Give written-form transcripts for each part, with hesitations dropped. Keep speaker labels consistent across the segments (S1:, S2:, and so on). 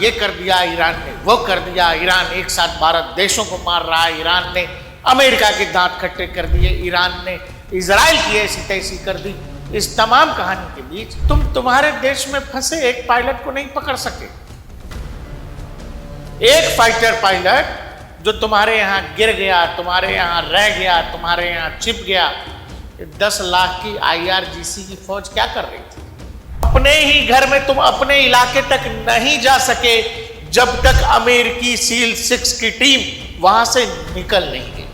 S1: ये कर दिया, ईरान ने वो कर दिया, ईरान एक साथ 12 देशों को मार रहा है, ईरान ने अमेरिका के दांत खट्टे कर दिए, ईरान ने इजराइल की ऐसी तैसी कर दी। इस तमाम कहानी के बीच तुम्हारे देश में फंसे एक पायलट को नहीं पकड़ सके। एक फाइटर पायलट जो तुम्हारे यहां गिर गया, तुम्हारे यहां रह गया, तुम्हारे यहां छिप गया। 10 लाख की IRGC की फौज क्या कर रही थी? अपने ही घर में तुम अपने इलाके तक नहीं जा सके जब तक अमेरिकी सील 6 की टीम वहां से निकल नहीं गई।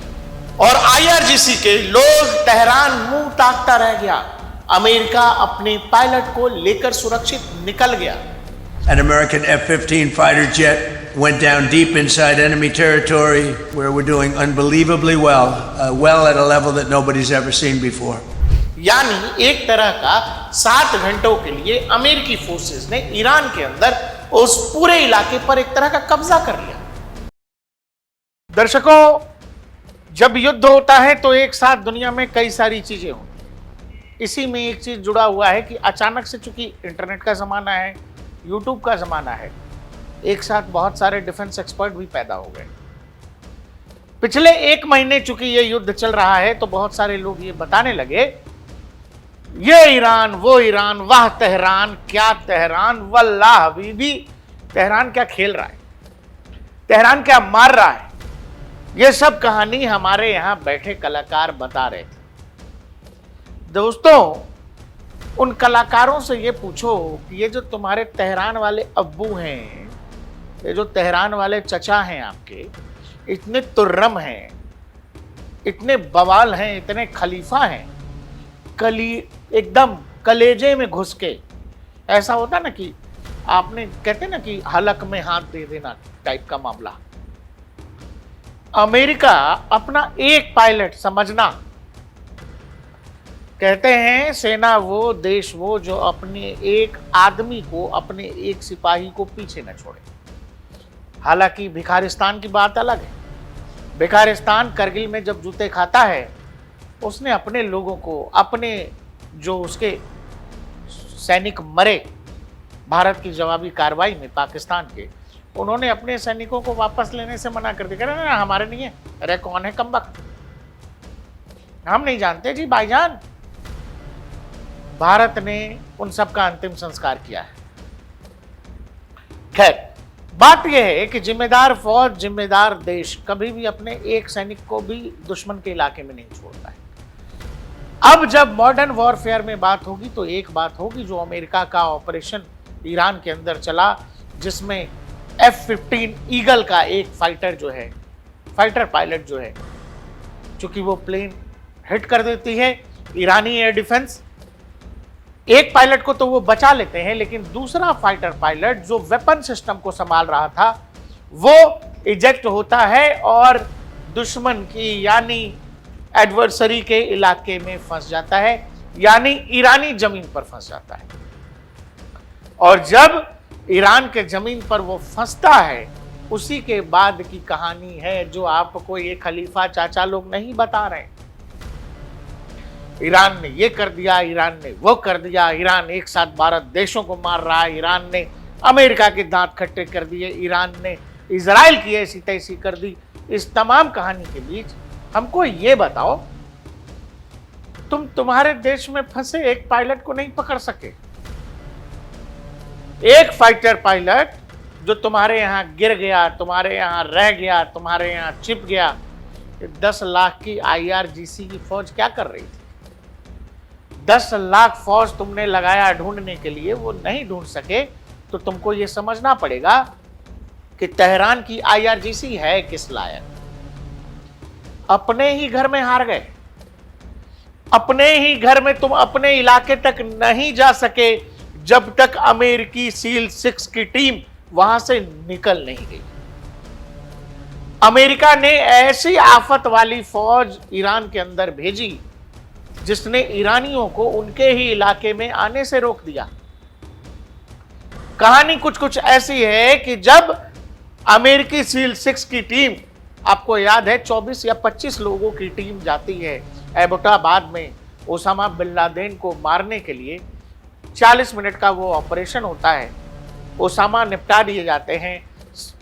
S1: और IRGC के लोग तेहरान मुंह ताकता रह गया। अमेरिका अपने पायलट को लेकर सुरक्षित निकल गया।
S2: An American F-15 fighter jet went down deep inside enemy territory where we're doing unbelievably well, well at a level that nobody's ever seen before.
S1: यानी एक तरह का 7 घंटों के लिए अमेरिकी फोर्सेस ने ईरान के अंदर उस पूरे इलाके पर एक तरह का कब्जा कर लिया। दर्शकों, जब युद्ध होता है तो एक साथ दुनिया में कई सारी चीजें होती। इसी में एक चीज जुड़ा हुआ है कि अचानक से, चूंकि इंटरनेट का जमाना है, यूट्यूब का जमाना है, एक साथ बहुत सारे डिफेंस एक्सपर्ट भी पैदा हो गए। पिछले 1 महीने चूंकि ये युद्ध चल रहा है तो बहुत सारे लोग ये बताने लगे, ये ईरान, वो ईरान, वाह तेहरान, क्या तेहरान, वल्लाह हबीबी, तेहरान क्या खेल रहा है, तेहरान क्या मार रहा है। ये सब कहानी हमारे यहां बैठे कलाकार बता रहे थे। दोस्तों, उन कलाकारों से ये पूछो कि ये जो तुम्हारे तेहरान वाले अब्बू हैं, ये जो तेहरान वाले चचा हैं आपके, इतने तुर्रम हैं, इतने बवाल हैं, इतने खलीफा हैं, एकदम कलेजे में घुस के, ऐसा होता ना कि आपने कहते ना कि हलक में हाथ दे देना टाइप का मामला। अमेरिका अपना एक पायलट, समझना, कहते हैं सेना वो, देश वो जो अपने एक आदमी को, अपने एक सिपाही को पीछे न छोड़े। हालांकि भिखारिस्तान की बात अलग है। भिखारिस्तान करगिल में जब जूते खाता है, उसने अपने लोगों को, अपने जो उसके सैनिक मरे भारत की जवाबी कार्रवाई में पाकिस्तान के, उन्होंने अपने सैनिकों को वापस लेने से मना कर दिया। ना हमारे नहीं है। अरे कौन है कमबख्त, हम नहीं जानते जी भाईजान। भारत ने उन सब का अंतिम संस्कार किया है। खैर, बात यह है कि जिम्मेदार फौज, जिम्मेदार देश कभी भी अपने एक सैनिक को भी दुश्मन के इलाके में नहीं छोड़ता है। अब जब मॉडर्न वॉरफेयर में बात होगी तो एक बात होगी जो अमेरिका का ऑपरेशन ईरान के अंदर चला, जिसमें F-15 ईगल का एक फाइटर जो है, फाइटर पायलट जो है, चूंकि वो प्लेन हिट कर देती है ईरानी एयर डिफेंस, एक पायलट को तो वो बचा लेते हैं, लेकिन दूसरा फाइटर पायलट जो वेपन सिस्टम को संभाल रहा था वो इजेक्ट होता है और दुश्मन की, यानी एडवर्सरी के इलाके में फंस जाता है, यानी ईरानी जमीन पर फंस जाता है। और जब ईरान के जमीन पर वो फंसता है, उसी के बाद की कहानी है जो आपको ये खलीफा चाचा लोग नहीं बता रहे। ईरान ने ये कर दिया, ईरान ने वो कर दिया, ईरान एक साथ 12 देशों को मार रहा है, ईरान ने अमेरिका के दांत खट्टे कर दिए, ईरान ने इजराइल की ऐसी तैसी कर दी। इस तमाम कहानी के बीच हमको ये बताओ, तुम्हारे देश में फंसे एक पायलट को नहीं पकड़ सके। एक फाइटर पायलट जो तुम्हारे यहां गिर गया, तुम्हारे यहां रह गया, तुम्हारे यहां छिप गया। 10 लाख की IRGC की फौज क्या कर रही थी? 10 लाख फौज तुमने लगाया ढूंढने के लिए, वो नहीं ढूंढ सके। तो तुमको ये समझना पड़ेगा कि तेहरान की IRGC है किस लायक। अपने ही घर में हार गए, अपने ही घर में तुम अपने इलाके तक नहीं जा सके जब तक अमेरिकी सील 6 की टीम वहां से निकल नहीं गई। अमेरिका ने ऐसी आफत वाली फौज ईरान के अंदर भेजी जिसने ईरानियों को उनके ही इलाके में आने से रोक दिया। कहानी कुछ ऐसी है कि जब अमेरिकी सील 6 की टीम, आपको याद है 24 या 25 लोगों की टीम जाती है एबोटाबाद में ओसामा बिन लादेन को मारने के लिए। 40 मिनट का वो ऑपरेशन होता है। ओसामा निपटा दिए जाते हैं।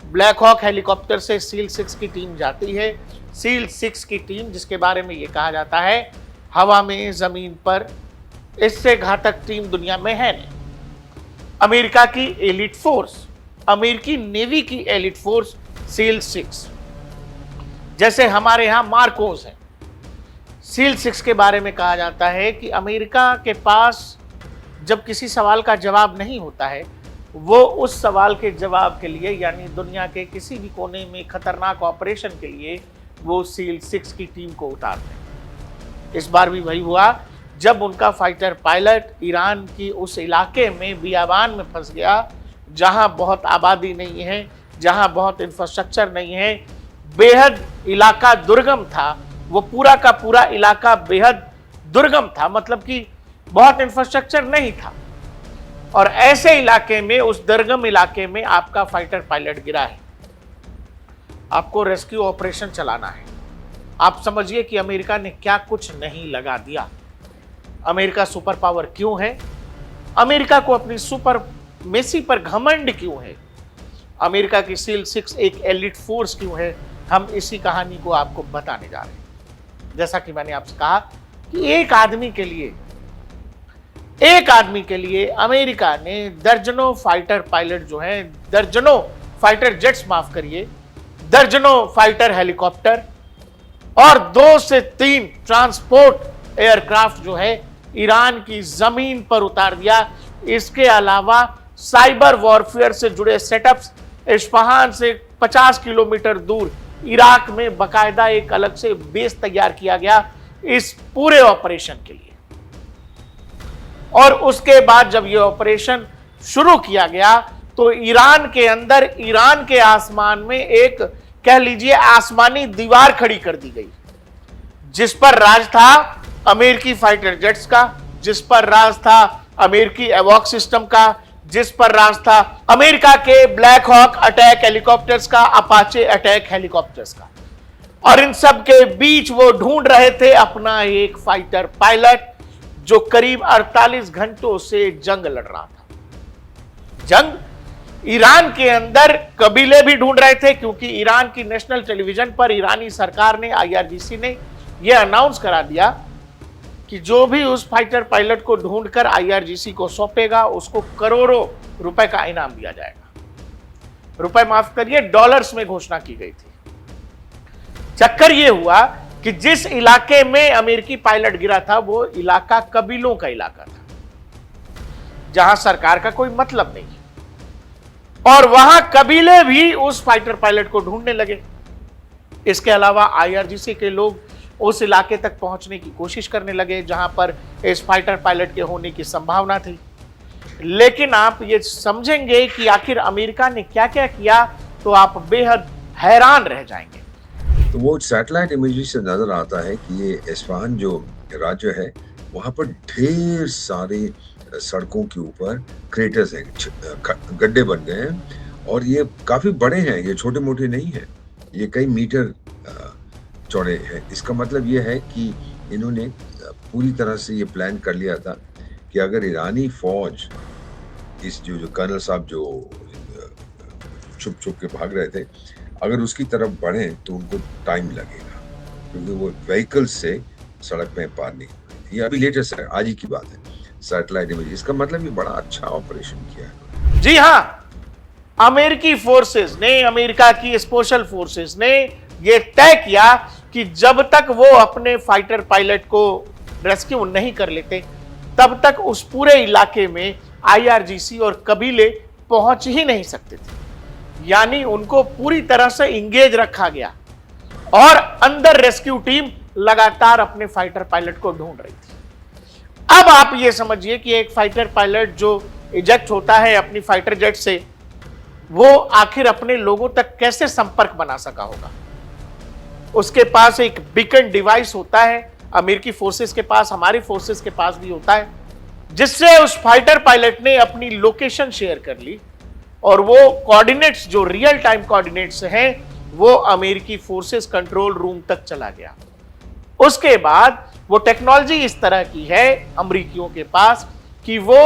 S1: ब्लैक हॉक हेलीकॉप्टर से सील 6 की टीम जाती है। सील 6 की टीम, जिसके बारे में ये कहा जाता है हवा में, जमीन पर, इससे घातक टीम दुनिया में है नहीं। अमेरिका की एलिट फोर्स, अमेरिकी नेवी की एलिट फोर्स सील 6, जैसे हमारे यहां मार्कोस हैं। सील 6 के बारे में कहा जाता है कि अमेरिका के पास जब किसी सवाल का जवाब नहीं होता है, वो उस सवाल के जवाब के लिए, यानी दुनिया के किसी भी कोने में खतरनाक ऑपरेशन के लिए, वो सील 6 की टीम को उतारते हैं। इस बार भी वही हुआ जब उनका फाइटर पायलट ईरान की उस इलाके में बियाबान में फंस गया, जहां बहुत आबादी नहीं है, जहां बहुत इंफ्रास्ट्रक्चर नहीं है, बेहद इलाका दुर्गम था। वो पूरा का पूरा इलाका बेहद दुर्गम था, मतलब कि बहुत इंफ्रास्ट्रक्चर नहीं था। और ऐसे इलाके में, उस दुर्गम इलाके में आपका फाइटर पायलट गिरा है, आपको रेस्क्यू ऑपरेशन चलाना है। आप समझिए कि अमेरिका ने क्या कुछ नहीं लगा दिया। अमेरिका सुपर पावर क्यों है? अमेरिका को अपनी सुपर मेसी पर घमंड क्यों है? अमेरिका की सील 6 एक एलिट फोर्स क्यों है? हम इसी कहानी को आपको बताने जा रहे हैं। जैसा कि मैंने आपसे कहा कि एक आदमी के लिए अमेरिका ने दर्जनों फाइटर पायलट जो हैं, दर्जनों फाइटर जेट्स, माफ करिए, दर्जनों फाइटर हेलीकॉप्टर और 2 से 3 ट्रांसपोर्ट एयरक्राफ्ट जो है ईरान की जमीन पर उतार दिया। इसके अलावा साइबर वॉरफेयर से जुड़े सेटअप्स इस्फहान से 50 किलोमीटर दूर इराक में बकायदा एक अलग से बेस तैयार किया गया इस पूरे ऑपरेशन के लिए। और उसके बाद जब यह ऑपरेशन शुरू किया गया तो ईरान के अंदर, ईरान के आसमान में एक, कह लीजिए, आसमानी दीवार खड़ी कर दी गई, जिस पर राज था अमेरिकी फाइटर जेट्स का, जिस पर राज था अमेरिकी एवॉक सिस्टम का, जिस पर राज था अमेरिका के ब्लैक हॉक अटैक हेलीकॉप्टर्स का, अपाचे अटैक हेलीकॉप्टर्स का। और इन सब के बीच वो ढूंढ रहे थे अपना एक फाइटर पायलट, जो करीब 48 घंटों से जंग लड़ रहा था। जंग ईरान के अंदर कबीले भी ढूंढ रहे थे, क्योंकि ईरान की नेशनल टेलीविजन पर ईरानी सरकार ने, IRGC ने यह अनाउंस करा दिया कि जो भी उस फाइटर पायलट को ढूंढकर IRGC को सौंपेगा, उसको करोड़ों रुपए का इनाम दिया जाएगा। रुपए माफ करिए, डॉलर्स में घोषणा की गई थी। चक्कर यह हुआ कि जिस इलाके में अमेरिकी पायलट गिरा था, वो इलाका कबीलों का इलाका था, जहां सरकार का कोई मतलब नहीं, और वहां कबीले भी उस फाइटर पायलट को ढूंढने लगे। इसके अलावा IRGC के लोग उस इलाके तक पहुंचने की कोशिश करने लगे जहां पर इस फाइटर पायलट के होने की संभावना थी। लेकिन आप ये समझेंगे कि आखिर अमेरिका ने क्या क्या किया, तो आप बेहद हैरान रह जाएंगे।
S3: तो वो सैटेलाइट इमेजरी से नजर आता है कि ये इस्फहान जो राज्य है, वहाँ पर ढेर सारे सड़कों के ऊपर क्रेटर्स हैं, गड्ढे बन गए हैं, और ये काफी बड़े हैं, ये छोटे मोटे नहीं हैं, ये कई मीटर चौड़े हैं। इसका मतलब ये है कि इन्होंने पूरी तरह से ये प्लान कर लिया था कि अगर ईरानी फौज, इस जो कर्नल साहब जो छुप छुप के भाग रहे थे, अगर उसकी तरफ बढ़े तो उनको टाइम लगेगा, क्योंकि वो व्हीकल्स से सड़क में पार नहीं हो। ये अभी लेटेस्ट है, आज ही की बात है, सैटेलाइट इमेज। इसका मतलब ये बड़ा अच्छा ऑपरेशन किया है।
S1: जी हाँ, अमेरिकी फोर्सेस ने, अमेरिका की स्पेशल फोर्सेस ने ये तय किया कि जब तक वो अपने फाइटर पायलट को रेस्क्यू नहीं कर लेते, तब तक उस पूरे इलाके में IRGC और कबीले पहुंच ही नहीं सकते थे। यानी उनको पूरी तरह से इंगेज रखा गया, और अंदर रेस्क्यू टीम लगातार अपने फाइटर पायलट को ढूंढ रही थी। अब आप ये समझिए कि एक फाइटर पायलट जो इजेक्ट होता है अपनी फाइटर जेट से, वो आखिर अपने लोगों तक कैसे संपर्क बना सका होगा। उसके पास एक बीकन डिवाइस होता है, अमेरिकी फोर्सेस के पास, हमारी फोर्सेस के पास भी होता है, जिससे उस फाइटर पायलट ने अपनी लोकेशन शेयर कर ली, और वो कोऑर्डिनेट्स, जो रियल टाइम कोऑर्डिनेट्स हैं, वो अमेरिकी फोर्सेस कंट्रोल रूम तक चला गया। उसके बाद वो टेक्नोलॉजी इस तरह की है अमेरिकियों के पास कि वो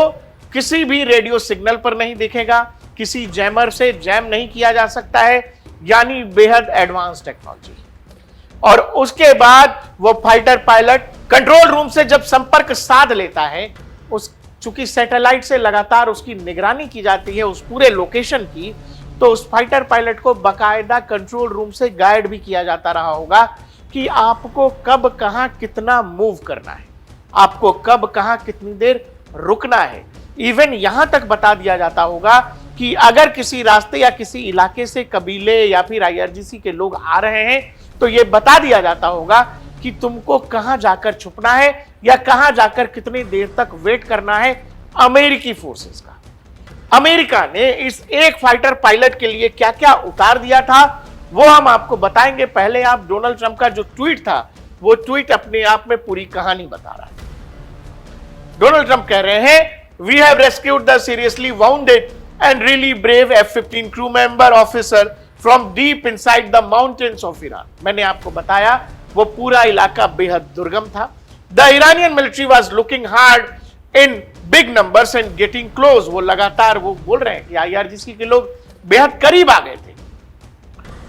S1: किसी भी रेडियो सिग्नल पर नहीं दिखेगा, किसी जैमर से जैम नहीं किया जा सकता है, यानी बेहद एडवांस टेक्नोलॉजी। और उसके बाद वो फाइटर पायलट कंट्रोल रूम से जब संपर्क साध लेता है, उस चूंकि सैटेलाइट से लगातार उसकी निगरानी की जाती है उस पूरे लोकेशन की, तो उस फाइटर पायलट को बकायदा कंट्रोल रूम से गाइड भी किया जाता रहा होगा कि आपको कब कहां कितना मूव करना है, आपको कब कहां कितनी देर रुकना है। इवन यहां तक बता दिया जाता होगा कि अगर किसी रास्ते या किसी इलाके से कबीले या फिर आईआरजीसी के लोग आ रहे हैं तो यह बता दिया जाता होगा कि तुमको कहां जाकर छुपना है या कहां जाकर कितनी देर तक वेट करना है अमेरिकी फोर्सेस का। अमेरिका ने इस एक फाइटर पायलट के लिए क्या क्या उतार दिया था वो हम आपको बताएंगे। पहले आप डोनाल्ड ट्रंप का जो ट्वीट था वो ट्वीट अपने आप में पूरी कहानी बता रहा है। डोनाल्ड ट्रंप कह रहे हैं, we have rescued the seriously wounded and really brave F-15 crew member officer from deep inside the mountains of Iran. मैंने आपको बताया वो पूरा इलाका बेहद दुर्गम था। The Iranian military was looking hard in big numbers and getting close. वो लगातार वो बोल रहे हैं कि आईआरजीसी के लोग बेहद करीब आ गए थे।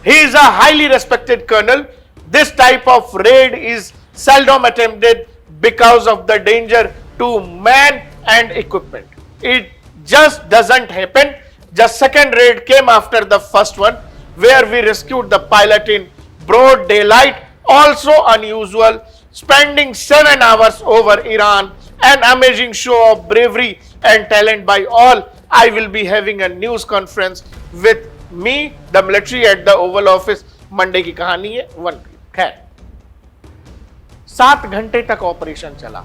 S1: He is a highly respected colonel. This type of raid is seldom attempted because of the danger to man and equipment. It just doesn't happen. The second raid came after the first one, where we rescued the pilot in broad daylight, also unusual, spending 7 hours over Iran, an amazing show of bravery and talent by all. I will be having a news conference with me, the military at the Oval Office. Monday की कहानी है 1 खैर 7 घंटे तक operation चला।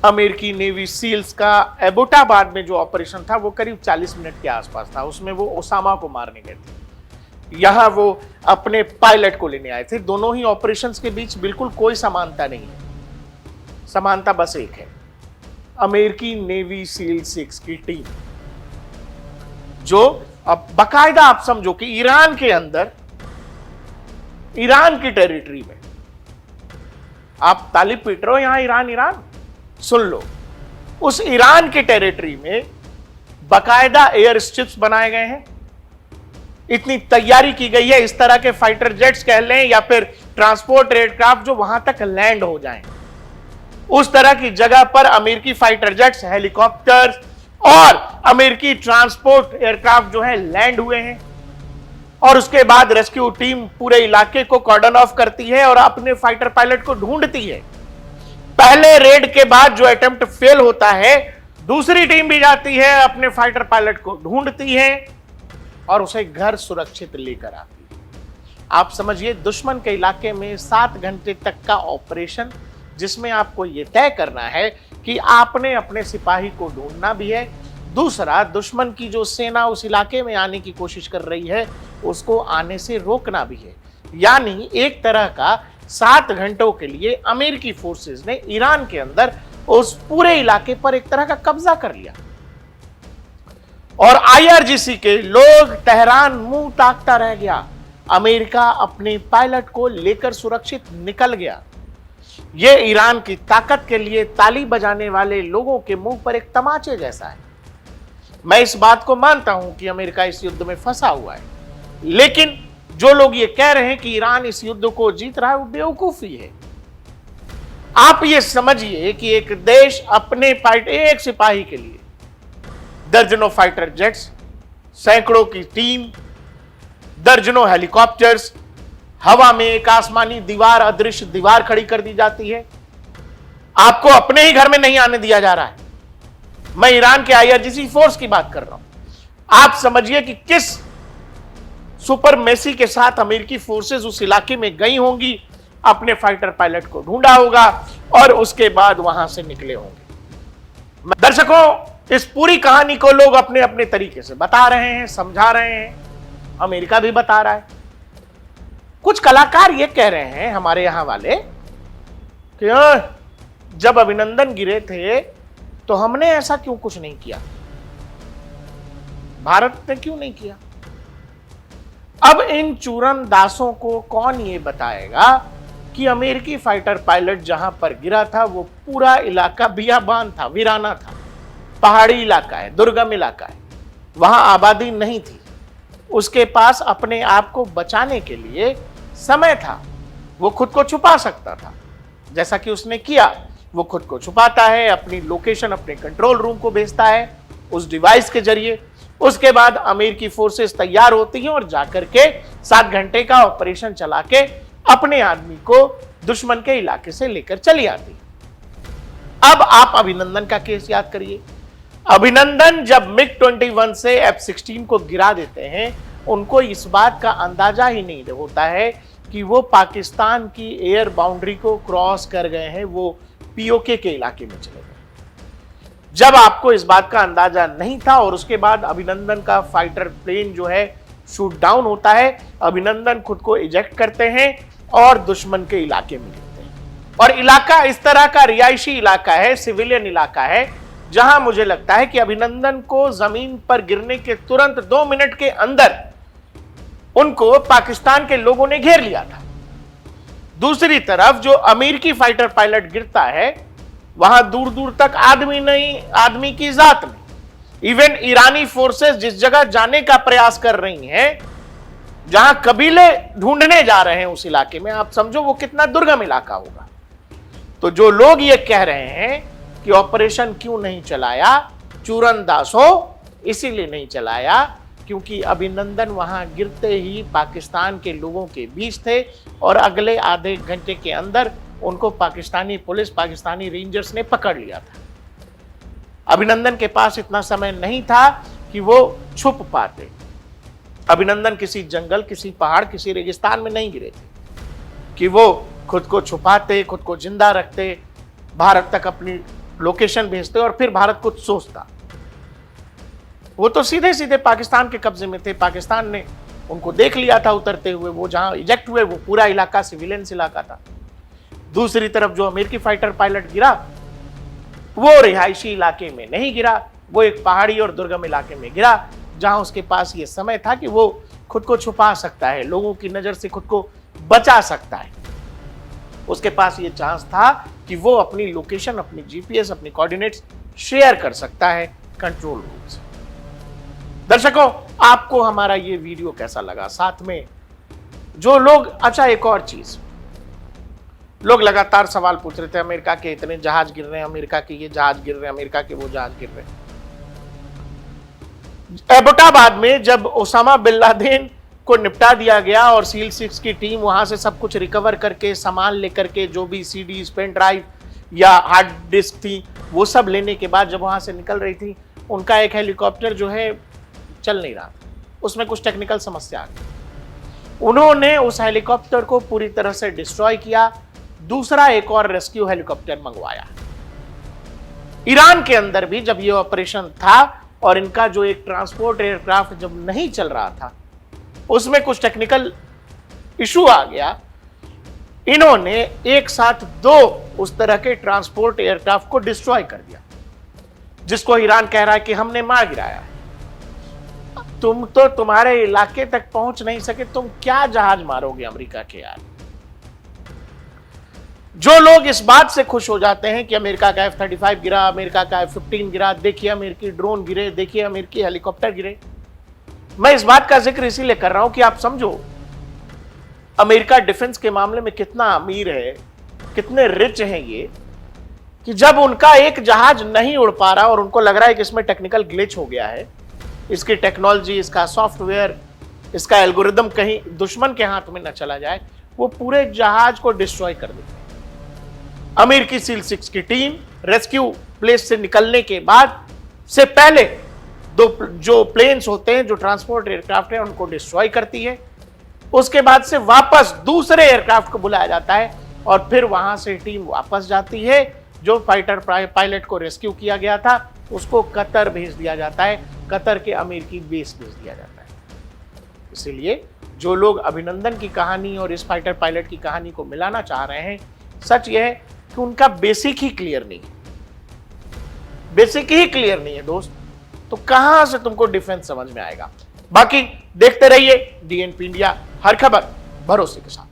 S1: अमेरिकी navy seals का एबोटाबाद में जो ऑपरेशन था वो करीब 40 मिनट के आसपास था। उसमें वो ओसामा को मारने गए थे, यहां वो अपने पायलट को लेने आए थे। दोनों ही ऑपरेशंस के बीच बिल्कुल कोई समानता नहीं है। समानता बस एक है, अमेरिकी नेवी सील 6 की टीम जो अब बकायदा आप समझो कि ईरान के अंदर, ईरान की टेरिटरी में, आप ताली पीट रहे हो यहां ईरान ईरान, सुन लो, उस ईरान की टेरिटरी में बकायदा एयर स्ट्रिप्स बनाए गए हैं। इतनी तैयारी की गई है, इस तरह के फाइटर जेट्स कह लें या फिर ट्रांसपोर्ट एयरक्राफ्ट जो वहां तक लैंड हो जाएं, उस तरह की जगह पर अमेरिकी फाइटर जेट्स, हेलीकॉप्टर्स और अमेरिकी ट्रांसपोर्ट एयरक्राफ्ट जो है लैंड हुए हैं। और उसके बाद रेस्क्यू टीम पूरे इलाके को कॉर्डन ऑफ करती है और अपने फाइटर पायलट को ढूंढती है। पहले रेड के बाद जो अटेम्प्ट फेल होता है, दूसरी टीम भी जाती है, अपने फाइटर पायलट को ढूंढती है और उसे घर सुरक्षित लेकर आती है। आप समझिए, दुश्मन के इलाके में 7 घंटे तक का ऑपरेशन, जिसमें आपको यह तय करना है कि आपने अपने सिपाही को ढूंढना भी है, दूसरा दुश्मन की जो सेना उस इलाके में आने की कोशिश कर रही है उसको आने से रोकना भी है। यानी एक तरह का 7 घंटों के लिए अमेरिकी फोर्सेस ने ईरान के अंदर उस पूरे इलाके पर एक तरह का कब्जा कर लिया। और आईआरजीसी के लोग तेहरान मुंह ताकता रह गया। अमेरिका अपने पायलट को लेकर सुरक्षित निकल गया। यह ईरान की ताकत के लिए ताली बजाने वाले लोगों के मुंह पर एक तमाचे जैसा है। मैं इस बात को मानता हूं कि अमेरिका इस युद्ध में फंसा हुआ है, लेकिन जो लोग ये कह रहे हैं कि ईरान इस युद्ध को जीत रहा है वो बेवकूफी है। आप ये समझिए कि एक देश अपने एक सिपाही के लिए दर्जनों फाइटर जेट्स, सैकड़ों की टीम, दर्जनों हेलीकॉप्टर्स, हवा में एक आसमानी दीवार, अदृश्य दीवार खड़ी कर दी जाती है। आपको अपने ही घर में नहीं आने दिया जा रहा है। मैं ईरान के आईआरजीसी फोर्स की बात कर रहा हूं। आप समझिए कि किस सुपरमेसी के साथ अमेरिकी फोर्सेस उस इलाके में गई होंगी, अपने फाइटर पायलट को ढूंढा होगा और उसके बाद वहां से निकले होंगे। दर्शकों, इस पूरी कहानी को लोग अपने अपने तरीके से बता रहे हैं, समझा रहे हैं, अमेरिका भी बता रहा है। कुछ कलाकार ये कह रहे हैं हमारे यहां वाले कि जब अभिनंदन गिरे थे तो हमने ऐसा क्यों कुछ नहीं किया, भारत ने क्यों नहीं किया। अब इन चूरन दासों को कौन ये बताएगा कि अमेरिकी फाइटर पायलट जहां पर गिरा था वो पूरा इलाका बियाबान था, वीराना था, पहाड़ी इलाका है, दुर्गम इलाका है, वहां आबादी नहीं थी, उसके पास अपने आप को बचाने के लिए समय था, वो खुद को छुपा सकता था, जैसा कि उसने किया। वो खुद को छुपाता है, अपनी लोकेशन अपने कंट्रोल रूम को भेजता है उस डिवाइस के जरिए। उसके बाद अमेरिकी फोर्सेस तैयार होती हैं और जाकर के 7 घंटे का ऑपरेशन चला के अपने आदमी को दुश्मन के इलाके से लेकर चली आती। अब आप अभिनंदन का केस याद करिए। अभिनंदन जब मिग-21 से F-16 को गिरा देते हैं, उनको इस बात का अंदाजा ही नहीं होता है कि वो पाकिस्तान की एयर बाउंड्री को क्रॉस कर गए हैं, वो पीओके के इलाके में चले गए। जब आपको इस बात का अंदाजा नहीं था और उसके बाद अभिनंदन का फाइटर प्लेन जो है शूट डाउन होता है, अभिनंदन खुद को इजेक्ट करते हैं और दुश्मन के इलाके में गिरते हैं। और इलाका इस तरह का रिहायशी इलाका है, सिविलियन इलाका है, जहां मुझे लगता है कि अभिनंदन को जमीन पर गिरने के तुरंत 2 मिनट के अंदर उनको पाकिस्तान के लोगों ने घेर लिया था। दूसरी तरफ जो अमेरिकी फाइटर पायलट गिरता है, वहां दूर दूर तक आदमी नहीं, आदमी की जात नहीं। इवन ईरानी फोर्सेस जिस जगह जाने का प्रयास कर रही हैं, जहां कबीले ढूंढने जा रहे हैं उस इलाके में, आप समझो वो कितना दुर्गम इलाका होगा। तो जो लोग ये कह रहे हैं कि ऑपरेशन क्यों नहीं चलाया, चूरनदासो इसीलिए नहीं चलाया क्योंकि अभिनंदन वहां गिरते ही पाकिस्तान के लोगों के बीच थे और अगले आधे घंटे के अंदर उनको पाकिस्तानी पुलिस, पाकिस्तानी रेंजर्स ने पकड़ लिया था। अभिनंदन के पास इतना समय नहीं था कि वो छुप पाते। अभिनंदन किसी जंगल, किसी पहाड़, किसी रेगिस्तान में नहीं गिरे थे कि वो खुद को छुपाते, खुद को जिंदा रखते, भारत तक अपनी लोकेशन भेजते और फिर भारत कुछ सोचता। वो तो सीधे सीधे पाकिस्तान के कब्जे में थे। पाकिस्तान ने उनको देख लिया था उतरते हुए। वो जहां इजेक्ट हुए वो पूरा इलाका सिविलियंस इलाका था। दूसरी तरफ जो अमेरिकी फाइटर पायलट गिरा, वो रिहायशी इलाके में नहीं गिरा, वो एक पहाड़ी और दुर्गम इलाके में गिरा, जहां उसके पास ये समय था कि वो खुद को छुपा सकता है, लोगों की नजर से खुद को बचा सकता है। उसके पास ये चांस था कि वो अपनी लोकेशन, अपनी जीपीएस, अपनी कोऑर्डिनेट्स शेयर कर सकता है कंट्रोल रूम से। दर्शकों, आपको हमारा ये वीडियो कैसा लगा? साथ में जो लोग, अच्छा एक और चीज, लोग लगातार सवाल पूछ रहे थे, अमेरिका के इतने जहाज गिर रहे हैं, अमेरिका के ये जहाज गिर रहे हैं, अमेरिका के वो जहाज गिर रहे हैं। एबोटाबाद में जब ओसामा बिन लादेन को निपटा दिया गया और सील 6 की टीम वहां से सब कुछ रिकवर करके, सामान लेकर के, जो भी सीडीज, पेन ड्राइव या हार्ड डिस्क थी, वो सब लेने के बाद जब वहां से निकल रही थी, उनका एक हेलीकॉप्टर जो है चल नहीं रहा, उसमें कुछ टेक्निकल समस्या आ गई। उन्होंने उस हेलीकॉप्टर को पूरी तरह से डिस्ट्रॉय किया, दूसरा एक और रेस्क्यू हेलीकॉप्टर मंगवाया। ईरान के अंदर भी जब ये ऑपरेशन था और इनका जो एक ट्रांसपोर्ट एयरक्राफ्ट जब नहीं चल रहा था, उसमें कुछ टेक्निकल इशू आ गया, इन्होंने एक साथ 2 उस तरह के ट्रांसपोर्ट एयरक्राफ्ट को डिस्ट्रॉय कर दिया, जिसको ईरान कह रहा है कि हमने मार गिराया। तुम तो तुम्हारे इलाके तक पहुंच नहीं सके, तुम क्या जहाज मारोगे अमेरिका के? यार, जो लोग इस बात से खुश हो जाते हैं कि अमेरिका का F-35 गिरा, अमेरिका का F-15 गिरा, देखिए अमेरिकी ड्रोन गिरे, देखिए अमेरिकी हेलीकॉप्टर गिरे, मैं इस बात का जिक्र इसीलिए कर रहा हूं कि आप समझो अमेरिका डिफेंस के मामले में कितना अमीर है, कितने रिच हैं ये, कि जब उनका एक जहाज नहीं उड़ पा रहा और उनको लग रहा है कि इसमें टेक्निकल ग्लिच हो गया है, इसकी टेक्नोलॉजी, इसका सॉफ्टवेयर, इसका एल्गोरिदम कहीं दुश्मन के हाथ में न चला जाए, वो पूरे जहाज को डिस्ट्रॉय कर देते हैं। अमेरिकी सील 6 की टीम रेस्क्यू प्लेस से निकलने के बाद से पहले 2 जो प्लेन्स होते हैं, जो ट्रांसपोर्ट एयरक्राफ्ट है, उनको डिस्ट्रॉय करती है। उसके बाद से वापस दूसरे एयरक्राफ्ट को बुलाया जाता है और फिर वहां से टीम वापस जाती है। जो फाइटर पायलट को रेस्क्यू किया गया था, उसको कतर भेज दिया जाता है, कतर के अमेरिकी बेस भेज दिया जाता है। इसलिए जो लोग अभिनंदन की कहानी और इस फाइटर पायलट की कहानी को मिलाना चाह रहे हैं, सच यह है कि उनका बेसिक ही क्लियर नहीं है, बेसिक ही क्लियर नहीं है दोस्त, तो कहां से तुमको डिफेंस समझ में आएगा? बाकी देखते रहिए DNP इंडिया, हर खबर भरोसे के साथ।